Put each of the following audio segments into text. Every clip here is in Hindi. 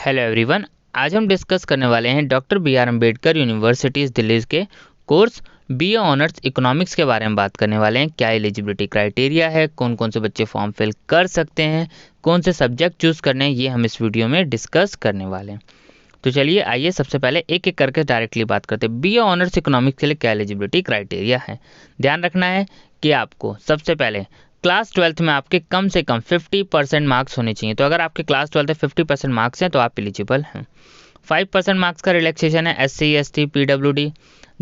हेलो एवरीवन, आज हम डिस्कस करने वाले हैं doctor B R Ambedkar universities Delhi के कोर्स बीए ऑनर्स इकोनॉमिक्स के बारे में बात करने वाले हैं। क्या एलिजिबिलिटी क्राइटेरिया है, कौन कौन से बच्चे फॉर्म फिल कर सकते हैं, कौन से सब्जेक्ट चूज़ करने हैं, ये हम इस वीडियो में डिस्कस करने वाले हैं। तो चलिए आइए सबसे पहले एक एक करके डायरेक्टली बात करते हैं। बीए ऑनर्स इकोनॉमिक्स के लिए क्या एलिजिबिलिटी क्राइटेरिया है। ध्यान रखना है कि आपको सबसे पहले क्लास 12th में आपके कम से कम 50% मार्क्स होने चाहिए। तो अगर आपके क्लास 12th में 50% मार्क्स हैं तो आप एलिजिबल हैं। 5% मार्क्स का रिलैक्सेशन है SC ST PWD,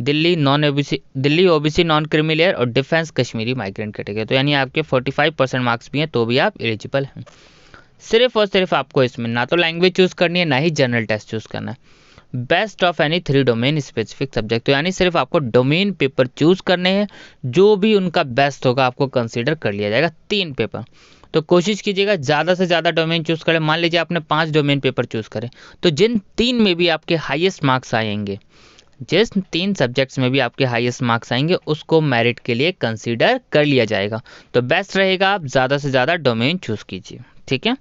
Delhi OBC non creamy layer और डिफेंस कश्मीरी माइग्रेंट कैटेगरी। तो यानी आपके 45% मार्क्स भी हैं तो भी आप एलिजिबल हैं। सिर्फ और सिर्फ आपको इसमें ना तो लैंग्वेज चूज़ करनी है, ना ही जनरल टेस्ट चूज़ करना है। Best of any 3 domain specific subject, तो यानी सिर्फ आपको डोमेन पेपर चूज़ करने हैं, जो भी उनका बेस्ट होगा आपको कंसीडर कर लिया जाएगा। 3 पेपर, तो कोशिश कीजिएगा ज़्यादा से ज़्यादा डोमेन चूज़ करें। मान लीजिए आपने 5 डोमेन पेपर चूज़ करें, तो जिन 3 में भी आपके हाईएस्ट मार्क्स आएंगे, जिस 3 सब्जेक्ट्स में भी आपके हाईएस्ट मार्क्स आएंगे, उसको मेरिट के लिए कंसीडर कर लिया जाएगा। तो बेस्ट रहेगा आप ज़्यादा से ज़्यादा डोमेन चूज़ कीजिए, ठीक है।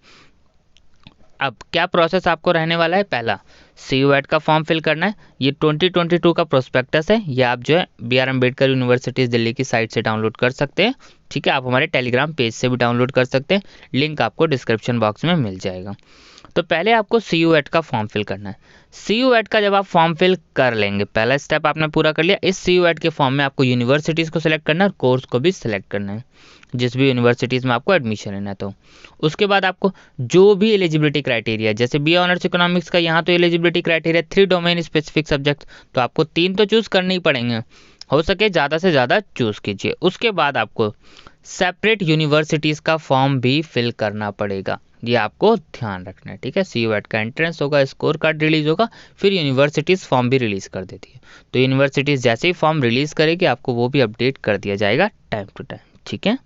अब क्या प्रोसेस आपको रहने वाला है। पहला, CUET का फॉर्म फिल करना है। ये 2022 का प्रोस्पेक्टस है, ये आप जो है B R Ambedkar universities Delhi की साइट से डाउनलोड कर सकते हैं, ठीक है। आप हमारे टेलीग्राम पेज से भी डाउनलोड कर सकते हैं, लिंक आपको डिस्क्रिप्शन बॉक्स में मिल जाएगा। तो पहले आपको CUET का फॉर्म फिल करना है। CUET का जब आप फॉर्म फिल कर लेंगे, पहला स्टेप आपने पूरा कर लिया। इस CUET के फॉर्म में आपको यूनिवर्सिटीज़ को सिलेक्ट करना है और कोर्स को भी सिलेक्ट करना है, जिस भी यूनिवर्सिटीज़ में आपको एडमिशन लेना है। तो उसके बाद आपको जो भी एलिजिबिलिटी क्राइटेरिया, जैसे बी ऑनर्स इकोनॉमिक्स का यहाँ तो eligibility criteria 3 domain specific subject, तो आपको 3 तो चूज़ करने ही पड़ेंगे। हो सके ज़्यादा से ज़्यादा चूज़ कीजिए। उसके बाद आपको सेपरेट यूनिवर्सिटीज़ का फॉर्म भी फिल करना पड़ेगा, ये आपको ध्यान रखना है, ठीक है। CUET का एंट्रेंस होगा, स्कोर कार्ड रिलीज होगा, फिर यूनिवर्सिटीज़ फॉर्म भी रिलीज़ कर देती है। तो यूनिवर्सिटीज़ जैसे ही फॉर्म रिलीज़ करेगी, आपको वो भी अपडेट कर दिया जाएगा टाइम टू टाइम, ठीक है।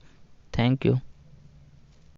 Thank you.